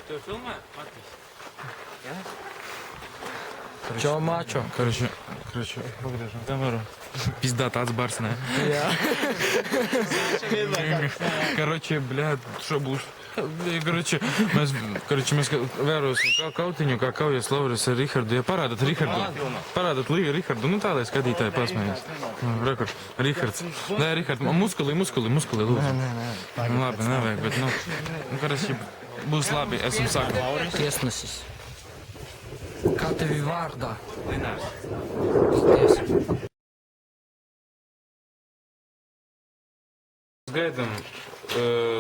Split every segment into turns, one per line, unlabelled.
Кто filmē? Matīs. Jā?
Čau, mačo.
Короче, погрежу камеру. Пизда, tāds bars, ne?
Jā.
Короче, блядь, что būs? Короче, mēs vērosim kautiņu, kā kaujas Lauris ar Rihardu. Ja parādat Rihardu, Rihardu, nu tā, lai skatītāji pasmējas. Rekord, Rihards. Nē, Rihard, muskuli, lūdzu. Nē. Labi, nevajag, bet, короче, būs labi, esam sāku.
Tiesnesis. Kā tevi vārdā?
Linārs.
Paldies.
Gaidām,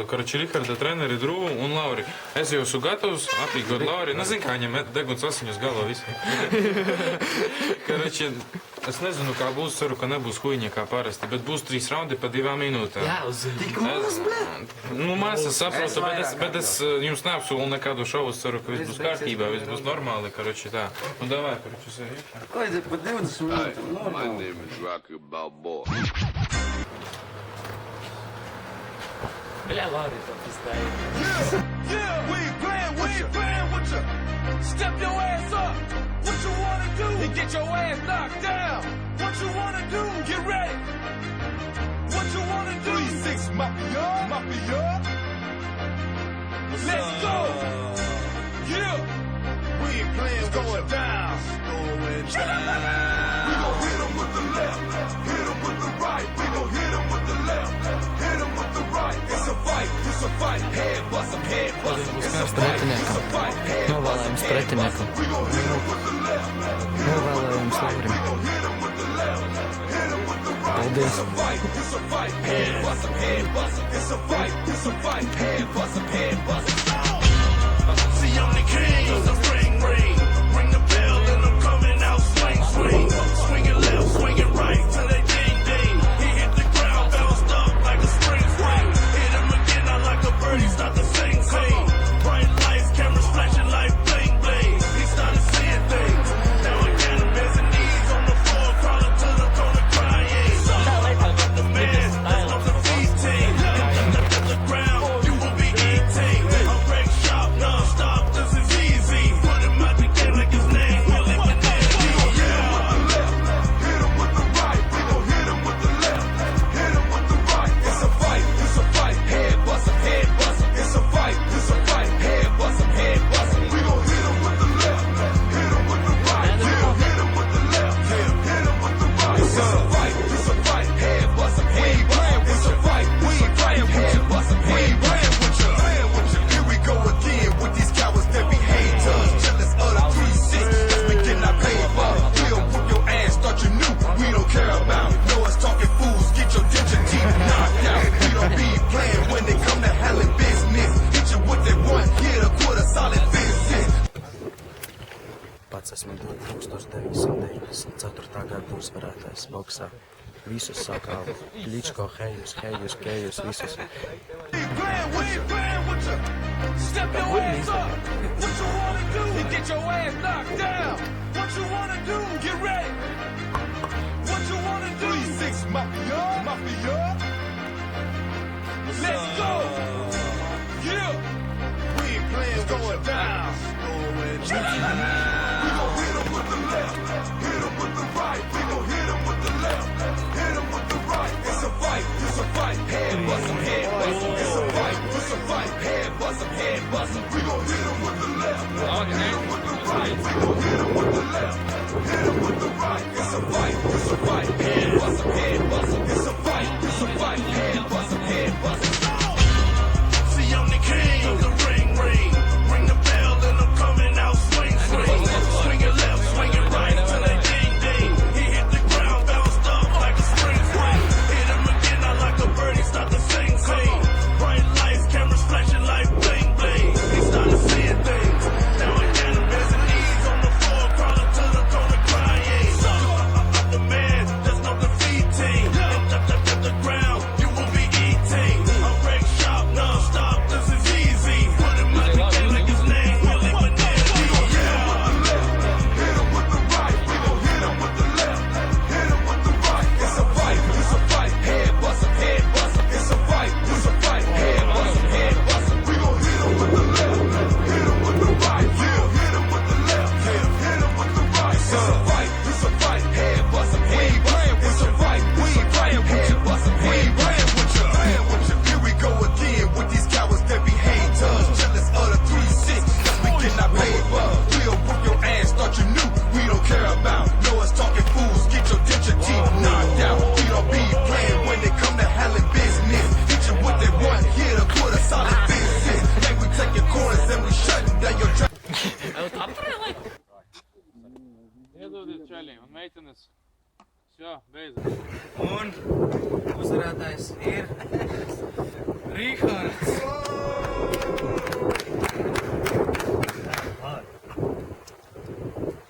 короче, Riharda treneri Drūvu un Lauri. Es jau esmu gatavs aprīkot Lauri. Nezinu, kā viņam deguns asiņus galvā visiem. Короче, es nezinu, kā būs, ceru, ka nebūs huiņa kā parasti, bet būs 3 raundi pa 2 minūtēm.
Jā, tik maz, blēd!
Nu, maz, es saprotu, bet es jums neapsolu nekādu šovu, ceru, ka viss būs kārtībā, viss būs normāli, короче, tā. Nu, davai, короче, sēj.
Ko ir pa 20 minūtēm?
My name is Rocky Balboa.
Bļā, Lauri, to pizdā.
Yeah, we ain't playing with ya. Step your ass up. What you wanna do? And get your ass knocked down. What you wanna do? Get ready. What you wanna do? 3-6 Mafia. Let's go. Yeah. We ain't playing going down. We gon' hit him with the left, hit him with the right. We gon' hit him with the left, hit him with the right. It's a fight, head bust him, It's a fight, head
Novēlējums pretiniekam.
We gon' hit him with the left,
Novēlējums Laurim.
we gon' hit him with the left, hit him with the right.
Paldies.
It's a fight, head bust him, It's a fight, head bust him, See, I'm the king of the ring. Ring the bell and I'm coming out swing. Swinging left, swinging right till they ding. He hit the ground, bounced up like a spring. Hit him again, I like a birdie, start to sing. Bright lights, cameras flashing like bling. He started seeing things. Now I got him as and knees on the floor, crawling to the corner crying. The man, that's not the feast team. At the ground, you will be eating. I'm break shop, non-stop, this is easy. Put him out the game like his name, Will it with that. We gon' hit him with the left, hit him with the right. We gon' hit him with the left, hit him with the right. It's a fight, head bust him, It's a fight, head bust him, We gon' hit him with the left, hit him with the right. Yeah, hit him with the left, hit him with the right. It's a fight, head bust him, It's a fight, head bust him, We ain't playing with ya. Here we go again with these cowards that be haters. Jealous of the 3-6, cause we cannot pay for. We'll whoop your ass, thought you knew, we don't care about. No one's talking fools, get your digit teeth knocked out. We don't be playing when they come to handling business. Hit you what they want, get a quarter solid business.
Pats esmu 1994. Gada uzvarētājs boksā. Visus sakāvu. Kličko, Hejus, visus.
We ain't playing with ya. Step your ass up. What you wanna do? And get your ass knocked down. What you wanna do? Get ready. What you wanna do? 3-6 Mafia. Let's go. Yeah. We ain't playing going down. We gon' hit him with the left, hit him with the right. We gon' hit him with the left, hit him with the right. It's a fight, head bust him, It's a fight, head bust him, We gon' hit him with the left, hit him with the right. We gon' hit him with the left, hit him with the right. It's a fight, head bust him, It's a fight, head bust him, See, I'm the king of the ring. Ring the bell and I'm coming out swing. Swinging left, swinging right till they ding. He hit the ground, bounced up like a spring. Hit him again, I like a birdie, start to sing. Bright lights, cameras flashing like bling. He started seeing things. Now I got him as and knees on the floor, crawling to the corner crying. I'm the man, there's no defeating. At the ground, you will be
Meitenes. Все, beidzot.
Un uzvarētājs ir Rihards.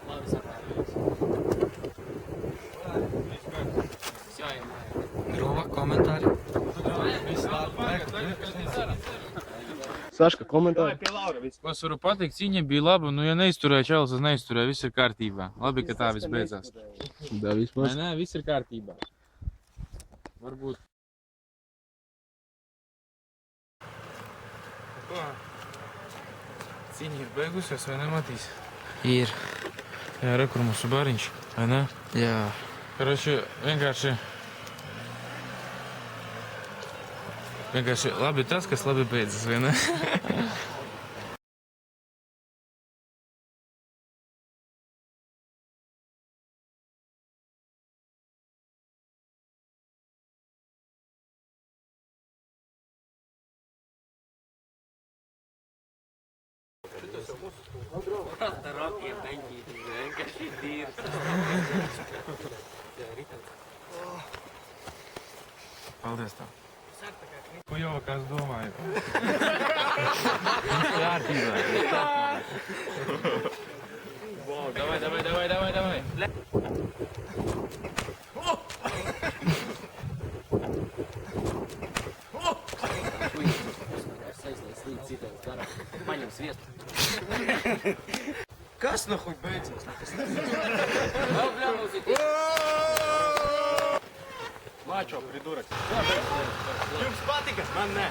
Labi sapārējos. Все, Grova, komentāri.
Saška, komentāri.
Es varu pateikt, cīņa bija laba, nu ja neizturēja čalis, es neizturēju, viss ir kārtībā. Labi, ka tā viss beidzās.
Da, vismaz.
Nē, viss ir kārtībā. Varbūt. Cīņa ir beigusies, vai ne, Matīs?
Ir.
Jā, re, kur mūsu bariņš, vai ne?
Jā.
Karoči, vienkārši labi tas, kas labi beidzas, vai ne?
Rokie beņķīti, vienkārši dīrs.
Paldies tev. Ko jau kāds domāja? Давай.
Paņem sviestu. Kas nahuj beidzās? Mačo, priduraks. Jums patika? Man ne.